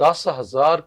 10,000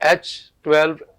H-12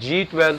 G-12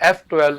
F-12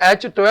H-12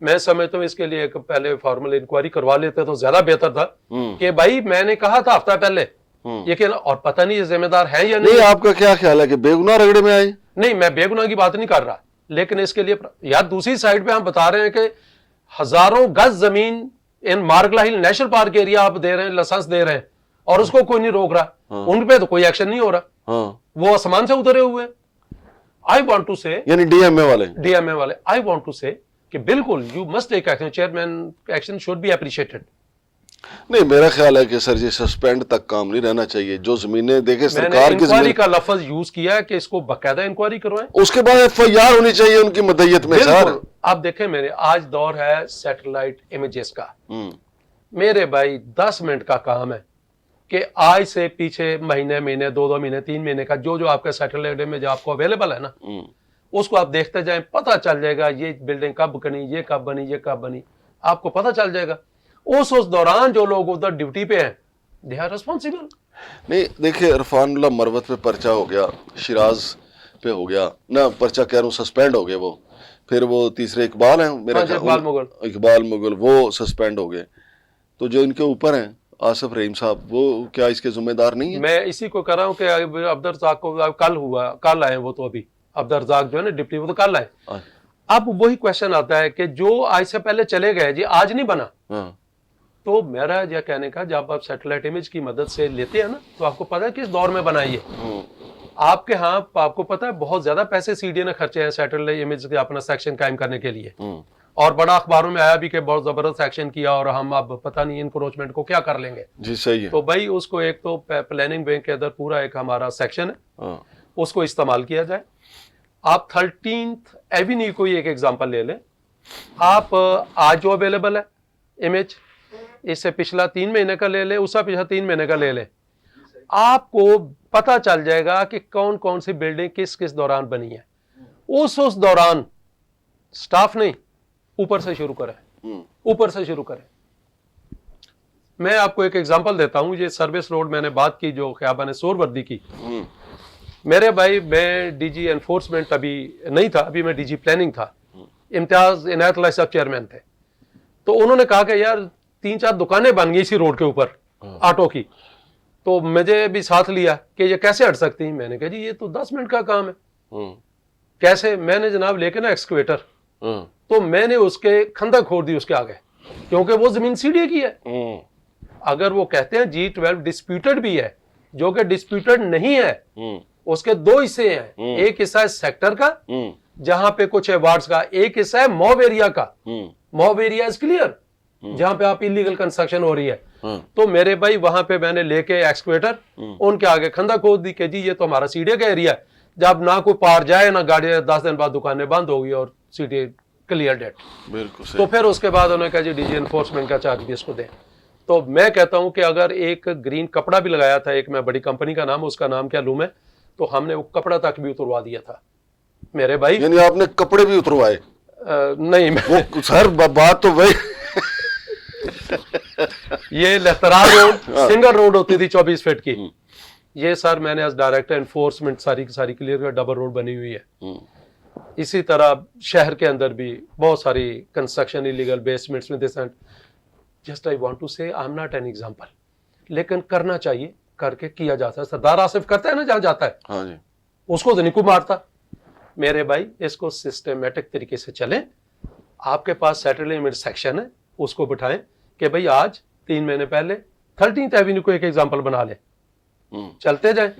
میں سمجھتا ہوں اس کے لیے ایک پہلے فارمل انکوائری کروا لیتے تو زیادہ بہتر تھا کہ بھائی میں نے کہا تھا ہفتہ پہلے لیکن اور پتہ نہیں یہ ذمہ دار ہے یا نہیں. آپ کا کیا خیال ہے کہ بے گناہ رگڑے میں آئے؟ نہیں میں بے گناہ کی بات نہیں کر رہا, لیکن اس کے لیے یار دوسری سائڈ پہ ہم بتا رہے ہیں کہ ہزاروں گز زمین ان مارگلا ہل نیشنل پارک ایریا آپ دے رہے ہیں, لائسنس دے رہے ہیں اور اس کو کوئی نہیں روک رہا, ان پہ تو کوئی ایکشن نہیں ہو رہا, وہ آسمان سے اترے ہوئے. I want to say یعنی ڈی ایم اے والے I want to say کہ بالکل you must take action, chairman action should be appreciated. نہیں میرا خیال ہے کہ سر یہ سسپینڈ تک کام نہیں رہنا چاہیے. جو زمینیں دیکھیں میں نے سرکار کی انکوائری کا لفظ یوز کیا ہے کہ اس کو باقاعدہ انکوائری کروائیں, اس کے بعد ایف آئی آر ہونی چاہیے ان کی مدعیت میں. سر آپ دیکھیں میرے آج دور ہے سیٹلائٹ امیجز کا, میرے بھائی 10 منٹ کا کام ہے کہ آج سے پیچھے مہینے 2 مہینے 3 مہینے کا جو آپ کا سیٹلائٹ امیج آپ کو اویلیبل ہے نا, اس کو آپ دیکھتے جائیں, پتہ چل جائے گا یہ بلڈنگ کب بنی, یہ کب بنی, یہ کب بنی, آپ کو پتہ چل جائے گا. اس دوران جو لوگ ادھر ڈیوٹی پہ ہیں دے آر ریسپانسیبل. نہیں دیکھیں عرفان اللہ مروت پہ پرچہ ہو گیا, شیراز پہ ہو گیا نہ پرچہ, کہہ رہا ہوں سسپینڈ ہو گئے وہ. پھر وہ تیسرے اقبال ہیں میرا اقبال مغل, وہ سسپینڈ ہو گئے. تو جو ان کے اوپر ہیں آصف رحیم صاحب, وہ کیا اس کے ذمہ دار نہیں ہیں؟ میں اسی کو کہہ رہا ہوں کہ عبدالرزاق کو کل آئے وہ, تو ابھی عبدالرزاق جو ہے نا ڈپٹی, وہ تو کل آئے. اب وہی کوشچن آتا ہے کہ جو آج سے پہلے چلے گئے جی آج نہیں بنا. تو میرا یہ کہنے کا جب آپ سیٹلائٹ امیج کی مدد سے لیتے ہیں نا تو آپ کو پتا ہے کس دور میں بنائی ہے. آپ کے ہاں آپ کو پتا ہے بہت زیادہ پیسے سی ڈی نے خرچے ہیں سیٹلائٹ امیج کے اپنا سیکشن قائم کرنے کے لیے, اور بڑا اخباروں میں آیا بھی کہ بہت زبردست ایکشن کیا اور ہم اب پتہ نہیں انکروچمنٹ کو کیا کر لیں گے. جی صحیح ہے. تو بھائی اس کو ایک تو پلاننگ بینک کے اندر پورا ایک ہمارا سیکشن ہے, اس کو استعمال کیا جائے. آپ 13th ایوینیو کو ایک ایگزامپل لے لیں, آپ آج جو اویلیبل ہے امیج, اس سے پچھلا 3 مہینے کا لے لیں, اس سے پچھلا 3 مہینے کا لے لیں, آپ کو پتا چل جائے گا کہ کون کون سی بلڈنگ کس دوران بنی ہے. اس دوران سٹاف نہیں, اوپر سے شروع کریں. میں آپ کو ایک ایگزامپل دیتا ہوں, یہ سروس روڈ میں نے بات کی جو خیابان سور وردی کی. میرے بھائی میں ڈی جی انفورسمنٹ ابھی نہیں تھا, ابھی میں ڈی جی پلاننگ تھا, امتیاز عنایت اللہ صاحب چیئرمین تھے. تو انہوں نے کہا کہ یار 3-4 دکانیں بن گئی اسی روڈ کے اوپر آٹو کی, تو مجھے بھی ساتھ لیا کہ یہ کیسے ہٹ سکتی ہیں. میں نے کہا جی یہ تو 10 منٹ کا کام ہے. کیسے؟ میں نے جناب لے کے نا ایکسکیویٹر, تو میں نے اس کے کھندق کھود دی اس کے آگے, کیونکہ وہ زمین سی ڈی اے کی ہے. اگر وہ کہتے ہیں G12 ڈسپیوٹڈ بھی ہے, جو کہ ڈسپیوٹڈ نہیں ہے, اس کے 2 حصے ہیں, ایک حصہ ہے سیکٹر کا جہاں پہ کچھ ایوارڈز کا, ایک حصہ ہے موب ایریا کا. موب ایریا از کلیئر, جہاں پہ آپ انلیگل کنسٹرکشن ہو رہی ہے. تو میرے بھائی وہاں پہ میں نے لے کے ایکسکیویٹر ان کے آگے کھندق کھود دی کہ جی یہ تو ہمارا سی ڈی اے کا ایریا ہے. جب نہ کوئی پار جائے نہ گاڑی, 10 دن بعد دکانیں بند ہو گئی اور C D A clear date. تو پھر اس کے بعد انہوں نے کہا جی ڈی جی انفورسمنٹ کا چارج بھی اس کو دیں. تو میں کہتا ہوں کہ اگر ایک گرین کپڑا بھی لگایا تھا, ایک میں بڑی کمپنی کا نام, اس کا نام کیا لوم ہے, تو ہم نے وہ کپڑا تک بھی اتروا دیا تھا میرے بھائی. یعنی آپ نے کپڑے بھی اتروائے؟ نہیں سر بات تو وہی, یہ لہترا روڈ سنگل روڈ ہوتی تھی 24 فٹ کی, یہ سر میں نے ایز ڈائریکٹر انفورسمنٹ ساری کی ساری کلیئر کر, ڈبل روڈ بنی ہوئی ہے. اسی طرح شہر کے اندر بھی بہت ساری کنسٹرکشن انلیگل بیسمنٹس میں دیسنٹ. جسٹ آئی وانٹ ٹو سے I am not an example, لیکن کرنا چاہیے, کر کے کیا جاتا ہے. سردار آصف کرتا ہے نا جہاں جاتا ہے, اس کو تو نہیں کوئی مارتا. میرے بھائی اس کو سسٹمیٹک طریقے سے چلیں. آپ کے پاس سیٹلمنٹ سیکشن ہے, اس کو بٹھائیں کہ بھئی آج 3 مہینے پہلے 13th ایوینیو کو ایک ایگزامپل بنا لیں, چلتے جائیں.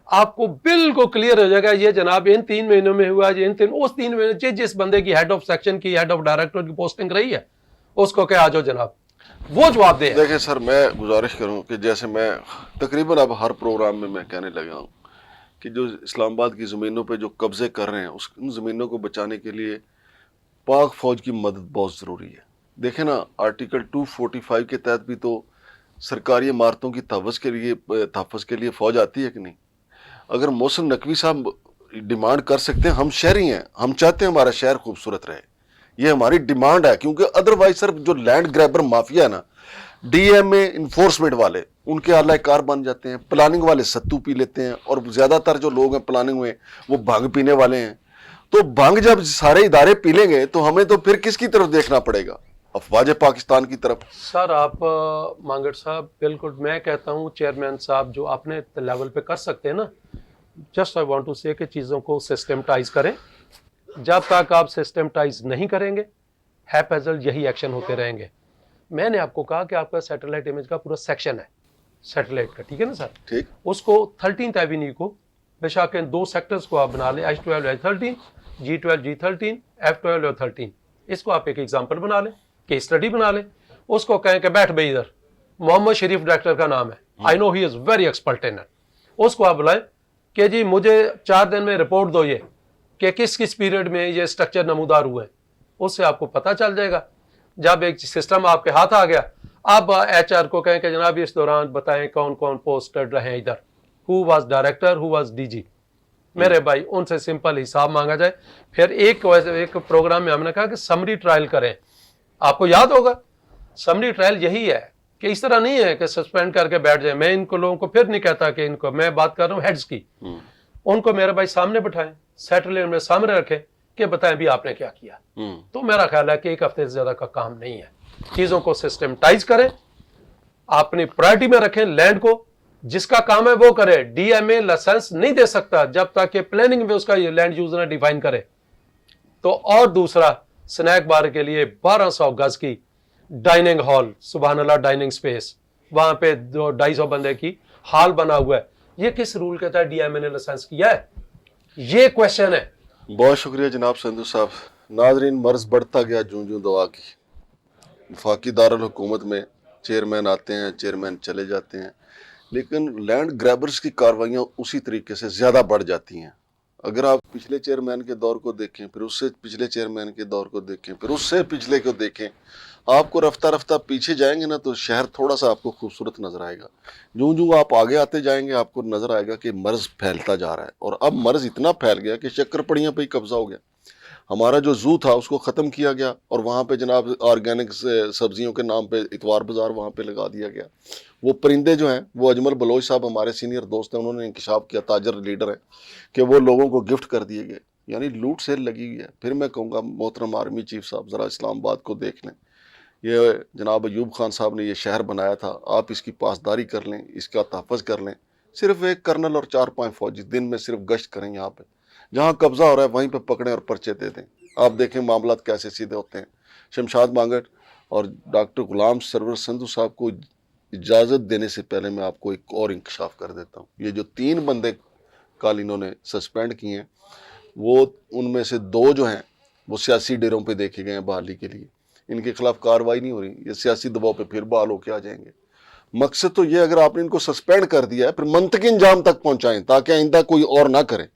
آپ کو بالکل کلیئر ہو جائے گا یہ جناب ان 3 مہینوں میں ہوا, اس 3 مہینے جس بندے کی ہیڈ آف سیکشن کی, ہیڈ آف ڈائریکٹر کی پوسٹنگ رہی ہے, اس کو کہا جو جناب وہ جواب دے. دیکھیں سر میں گزارش کروں کہ جیسے میں تقریباً اب ہر پروگرام میں کہنے لگا ہوں کہ جو اسلام آباد کی زمینوں پہ جو قبضے کر رہے ہیں, ان زمینوں کو بچانے کے لیے پاک فوج کی مدد بہت ضروری ہے. دیکھیں نا آرٹیکل 245 کے تحت بھی تو سرکاری عمارتوں کی تحفظ کے لیے فوج آتی ہے کہ نہیں؟ اگر محسن نقوی صاحب ڈیمانڈ کر سکتے ہیں, ہم شہری ہیں, ہم چاہتے ہیں ہمارا شہر خوبصورت رہے, یہ ہماری ڈیمانڈ ہے, کیونکہ ادروائز سر جو لینڈ گریبر مافیا ہے نا, ڈی ایم اے انفورسمنٹ والے ان کے اعلی کار بن جاتے ہیں, پلاننگ والے ستو پی لیتے ہیں, اور زیادہ تر جو لوگ ہیں پلاننگ میں وہ بھنگ پینے والے ہیں. تو بھنگ جب سارے ادارے پی لیں گے تو ہمیں تو پھر کس کی طرف دیکھنا پڑے گا؟ افواج پاکستان کی طرف؟ سر آپ مانگڑ صاحب بالکل میں کہتا ہوں چیئرمین صاحب جو اپنے لیول پہ کر سکتے ہیں نا، جسٹ آئی وانٹ ٹو سے کہ چیزوں کو سسٹمٹائز کریں. جب تک آپ سسٹمٹائز نہیں کریں گے ہیپ ایزل یہی ایکشن ہوتے رہیں گے. میں نے آپ کو کہا کہ آپ کا سیٹلائٹ امیج کا پورا سیکشن ہے سیٹلائٹ کا، ٹھیک ہے نا سر؟ ٹھیک. اس کو 13th ایوینیو کو بے شک ان 2 سیکٹرز کو آپ بنا لیں، H12 H13 G12 G13 F12 اور 13. اس کو آپ ایک ایگزامپل بنا لیں، کیس اسٹڈی بنا لیں. اس کو کہیں کہ بیٹھ بھائی ادھر، محمد شریف ڈائریکٹر کا نام ہے، I know he is very expert in it. اس کو آپ بلائیں کہ جی مجھے 4 دن میں رپورٹ دو یہ کہ کس پیریڈ میں یہ اسٹرکچر نمودار ہوئے. اس سے آپ کو پتہ چل جائے گا. جب ایک سسٹم آپ کے ہاتھ آ گیا، اب ایچ آر کو کہیں کہ جناب اس دوران بتائیں کون کون پوسٹڈ رہے ادھر، who was director, who was DG جی. میرے بھائی ان سے سمپل حساب مانگا جائے. پھر ایک پروگرام میں ہم نے کہا کہ سمری ٹرائل کریں. آپ کو یاد ہوگا سمری ٹرائل یہی ہے کہ اس طرح نہیں ہے کہ سسپینڈ کر کے بیٹھ جائیں. میں ان کو لوگوں کو پھر نہیں کہتا کہ ان کو، میں بات کر رہا ہوں ہیڈز کی. ان کو میرے بھائی سامنے بٹھائیں، سیٹلائٹ میں سامنے رکھیں کہ بتائیں بھی آپ نے کیا کیا. تو میرا خیال ہے کہ 1 ہفتے سے زیادہ کا کام نہیں ہے. چیزوں کو سسٹمٹائز کریں، اپنی پرائرٹی میں رکھیں. لینڈ کو جس کا کام ہے وہ کرے. ڈی ایم اے لائسنس نہیں دے سکتا جب تک کہ پلاننگ میں اس کا یہ لینڈ یوز نہ ڈیفائن کرے. تو اور دوسرا سنیک بار کے لیے 1200 گز کی ڈائننگ ہال، سبحان اللہ ڈائننگ سپیس، وہاں پہ 250 بندے کی ہال بنا ہوا ہے. یہ کس رول کے تحت ڈی ایم اے نے لائسنس کیا ہے؟ یہ کویشچن ہے. بہت شکریہ جناب سندھو صاحب. ناظرین، مرض بڑھتا گیا جوں جوں دوا کی. وفاقی دارالحکومت میں چیئرمین آتے ہیں، چیئرمین چلے جاتے ہیں، لیکن لینڈ گریبرز کی کاروائیاں اسی طریقے سے زیادہ بڑھ جاتی ہیں. اگر آپ پچھلے چیئرمین کے دور کو دیکھیں، پھر اس سے پچھلے چیئرمین کے دور کو دیکھیں، پھر اس سے پچھلے کو دیکھیں، آپ کو رفتہ رفتہ پیچھے جائیں گے نا تو شہر تھوڑا سا آپ کو خوبصورت نظر آئے گا. جوں جوں آپ آگے آتے جائیں گے آپ کو نظر آئے گا کہ مرض پھیلتا جا رہا ہے. اور اب مرض اتنا پھیل گیا کہ شکر پڑیاں پہ ہی قبضہ ہو گیا. ہمارا جو زو تھا اس کو ختم کیا گیا اور وہاں پہ جناب آرگینک سبزیوں کے نام پہ اتوار بازار وہاں پہ لگا دیا گیا. وہ پرندے جو ہیں، وہ اجمل بلوچ صاحب ہمارے سینئر دوست ہیں، انہوں نے انکشاف کیا، تاجر لیڈر ہیں، کہ وہ لوگوں کو گفٹ کر دیے گئے. یعنی لوٹ سیل لگی ہوئی ہے. پھر میں کہوں گا محترم آرمی چیف صاحب ذرا اسلام آباد کو دیکھ لیں. یہ جناب ایوب خان صاحب نے یہ شہر بنایا تھا، آپ اس کی پاسداری کر لیں، اس کا تحفظ کر لیں. صرف ایک کرنل اور 4-5 فوجی دن میں صرف گشت کریں. یہاں پہ جہاں قبضہ ہو رہا ہے وہیں پہ پکڑیں اور پرچے دے دیں. آپ دیکھیں معاملات کیسے سیدھے ہوتے ہیں. شمشاد مانگٹ اور ڈاکٹر غلام سرور سندھو صاحب کو اجازت دینے سے پہلے میں آپ کو ایک اور انکشاف کر دیتا ہوں. یہ جو 3 بندے کل انہوں نے سسپینڈ کیے ہیں، وہ ان میں سے 2 جو ہیں وہ سیاسی ڈیروں پہ دیکھے گئے ہیں بحالی کے لیے. ان کے خلاف کارروائی نہیں ہو رہی، یہ سیاسی دباؤ پہ پھر بحال ہو کے آ جائیں گے. مقصد تو یہ اگر آپ نے ان کو سسپینڈ کر دیا ہے پھر منطقی انجام تک پہنچائیں تاکہ آئندہ کوئی اور نہ کرے.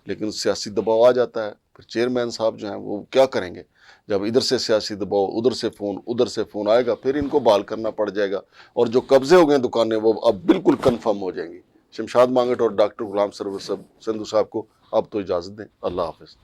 لیکن سیاسی دباؤ آ جاتا ہے، پھر چیئرمین صاحب جو ہیں وہ کیا کریں گے؟ جب ادھر سے سیاسی دباؤ، ادھر سے فون آئے گا، پھر ان کو بحال کرنا پڑ جائے گا. اور جو قبضے ہو گئے ہیں دکانیں وہ اب بالکل کنفرم ہو جائیں گی. شمشاد مانگٹ اور ڈاکٹر غلام سرور سندھو صاحب کو اب تو اجازت دیں. اللہ حافظ.